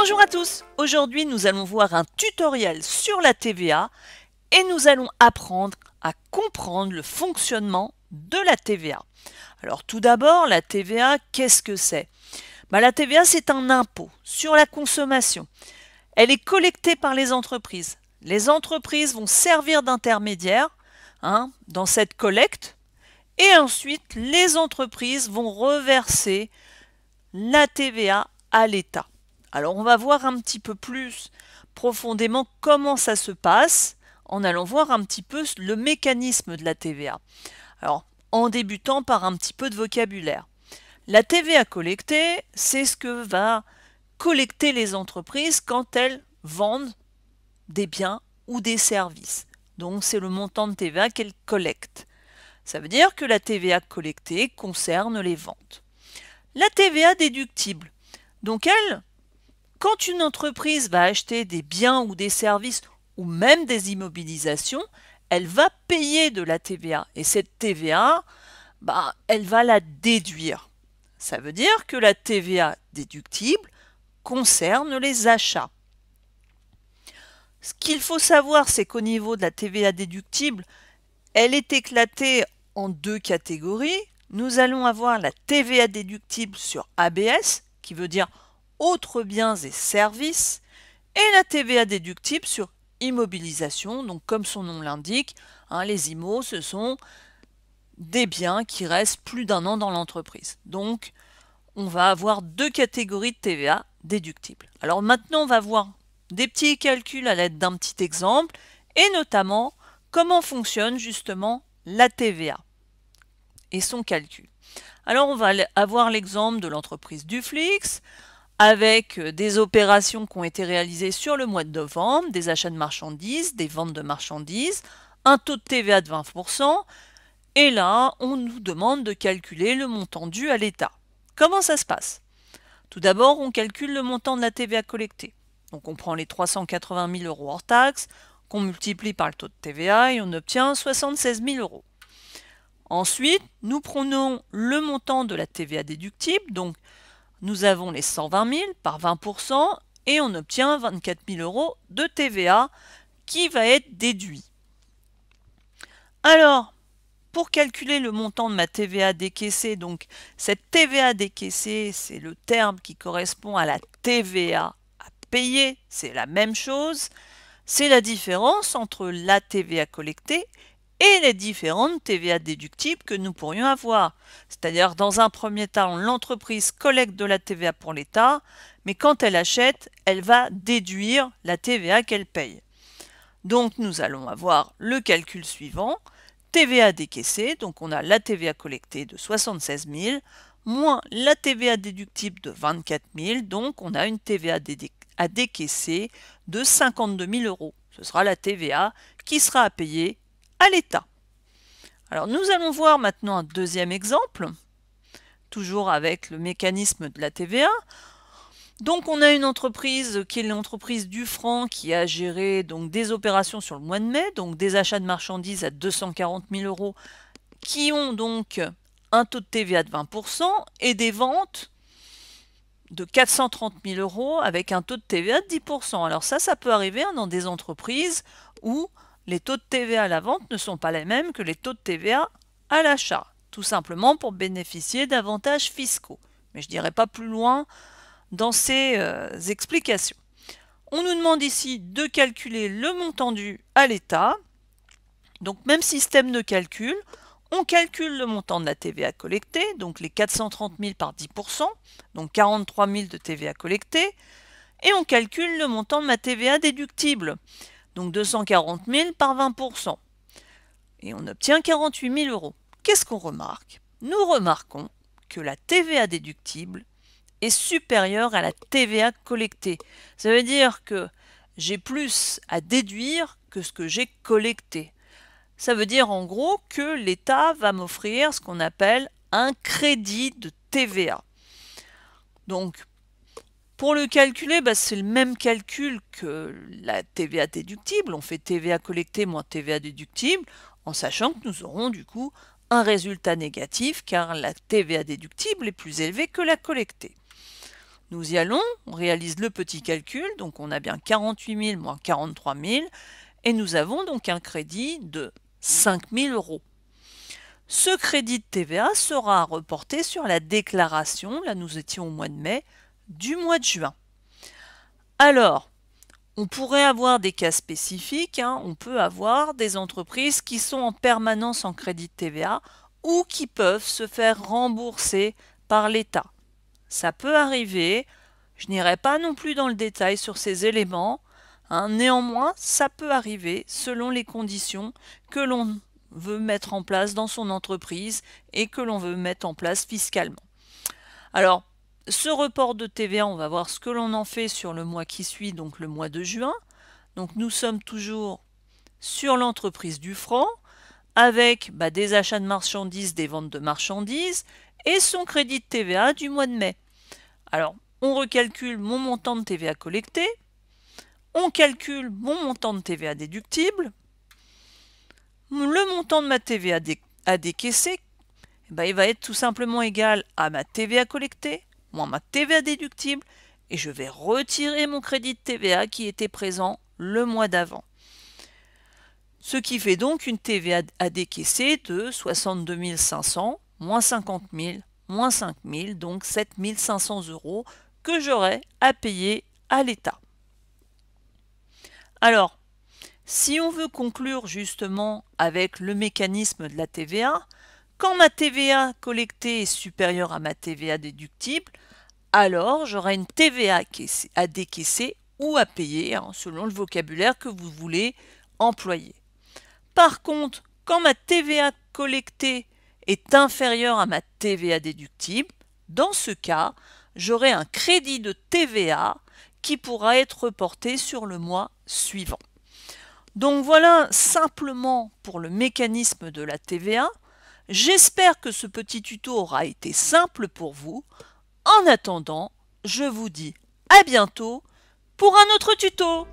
Bonjour à tous, aujourd'hui nous allons voir un tutoriel sur la TVA et nous allons apprendre à comprendre le fonctionnement de la TVA. Alors tout d'abord, la TVA, qu'est-ce que c'est? La TVA, c'est un impôt sur la consommation. Elle est collectée par les entreprises. Les entreprises vont servir d'intermédiaire dans cette collecte et ensuite les entreprises vont reverser la TVA à l'État. Alors on va voir un petit peu plus profondément comment ça se passe en allant voir un petit peu le mécanisme de la TVA. Alors en débutant par un petit peu de vocabulaire. La TVA collectée, c'est ce que va collecter les entreprises quand elles vendent des biens ou des services. Donc c'est le montant de TVA qu'elles collectent. Ça veut dire que la TVA collectée concerne les ventes. La TVA déductible. Donc elle, quand une entreprise va acheter des biens ou des services ou même des immobilisations, elle va payer de la TVA. Et cette TVA, elle va la déduire. Ça veut dire que la TVA déductible concerne les achats. Ce qu'il faut savoir, c'est qu'au niveau de la TVA déductible, elle est éclatée en deux catégories. Nous allons avoir la TVA déductible sur ABS, qui veut dire autres biens et services, et la TVA déductible sur immobilisation. Donc comme son nom l'indique, les IMO, ce sont des biens qui restent plus d'un an dans l'entreprise. Donc on va avoir deux catégories de TVA déductibles. Alors maintenant on va voir des petits calculs à l'aide d'un petit exemple, et notamment comment fonctionne justement la TVA et son calcul. Alors on va avoir l'exemple de l'entreprise Duflix, avec des opérations qui ont été réalisées sur le mois de novembre, des achats de marchandises, des ventes de marchandises, un taux de TVA de 20%, et là, on nous demande de calculer le montant dû à l'État. Comment ça se passe? Tout d'abord, on calcule le montant de la TVA collectée. Donc on prend les 380 000 € hors taxes, qu'on multiplie par le taux de TVA, et on obtient 76 000 €. Ensuite, nous prenons le montant de la TVA déductible, donc nous avons les 120 000 par 20% et on obtient 24 000 € de TVA qui va être déduit. Alors, pour calculer le montant de ma TVA décaissée, donc cette TVA décaissée, c'est le terme qui correspond à la TVA à payer, c'est la même chose, c'est la différence entre la TVA collectée et les différentes TVA déductibles que nous pourrions avoir. C'est-à-dire, dans un premier temps, l'entreprise collecte de la TVA pour l'État, mais quand elle achète, elle va déduire la TVA qu'elle paye. Donc, nous allons avoir le calcul suivant. TVA décaissée, donc on a la TVA collectée de 76 000, moins la TVA déductible de 24 000, donc on a une TVA à décaisser de 52 000 €. Ce sera la TVA qui sera à payer à l'État. Alors nous allons voir maintenant un deuxième exemple, toujours avec le mécanisme de la TVA. Donc on a une entreprise qui est l'entreprise Dufranc qui a géré donc des opérations sur le mois de mai, donc des achats de marchandises à 240 000 € qui ont donc un taux de TVA de 20% et des ventes de 430 000 € avec un taux de TVA de 10%. Alors ça peut arriver dans des entreprises où les taux de TVA à la vente ne sont pas les mêmes que les taux de TVA à l'achat, tout simplement pour bénéficier d'avantages fiscaux. Mais je n'irai pas plus loin dans ces explications. On nous demande ici de calculer le montant dû à l'État. Donc même système de calcul, on calcule le montant de la TVA collectée, donc les 430 000 par 10%, donc 43 000 de TVA collectée, et on calcule le montant de ma TVA déductible, donc 240 000 par 20%. Et on obtient 48 000 €. Qu'est-ce qu'on remarque? Nous remarquons que la TVA déductible est supérieure à la TVA collectée. Ça veut dire que j'ai plus à déduire que ce que j'ai collecté. Ça veut dire en gros que l'État va m'offrir ce qu'on appelle un crédit de TVA. Donc, pour le calculer, c'est le même calcul que la TVA déductible. On fait TVA collectée moins TVA déductible, en sachant que nous aurons du coup un résultat négatif, car la TVA déductible est plus élevée que la collectée. Nous y allons, on réalise le petit calcul, donc on a bien 48 000 moins 43 000, et nous avons donc un crédit de 5 000 euros. Ce crédit de TVA sera reporté sur la déclaration, là nous étions au mois de mai, du mois de juin. Alors, on pourrait avoir des cas spécifiques, on peut avoir des entreprises qui sont en permanence en crédit de TVA ou qui peuvent se faire rembourser par l'État. Ça peut arriver, je n'irai pas non plus dans le détail sur ces éléments, néanmoins ça peut arriver selon les conditions que l'on veut mettre en place dans son entreprise et que l'on veut mettre en place fiscalement. Alors, ce report de TVA, on va voir ce que l'on en fait sur le mois qui suit, donc le mois de juin. Donc nous sommes toujours sur l'entreprise du franc, avec des achats de marchandises, des ventes de marchandises, et son crédit de TVA du mois de mai. Alors, on recalcule mon montant de TVA collecté, on calcule mon montant de TVA déductible, le montant de ma TVA à décaisser, il va être tout simplement égal à ma TVA collectée, moins ma TVA déductible, et je vais retirer mon crédit de TVA qui était présent le mois d'avant. Ce qui fait donc une TVA à décaisser de 62 500, moins 50 000, moins 5 000, donc 7 500 euros que j'aurai à payer à l'État. Alors, si on veut conclure justement avec le mécanisme de la TVA, quand ma TVA collectée est supérieure à ma TVA déductible, alors j'aurai une TVA à décaisser ou à payer, selon le vocabulaire que vous voulez employer. Par contre, quand ma TVA collectée est inférieure à ma TVA déductible, dans ce cas, j'aurai un crédit de TVA qui pourra être reporté sur le mois suivant. Donc voilà simplement pour le mécanisme de la TVA. J'espère que ce petit tuto aura été simple pour vous. En attendant, je vous dis à bientôt pour un autre tuto.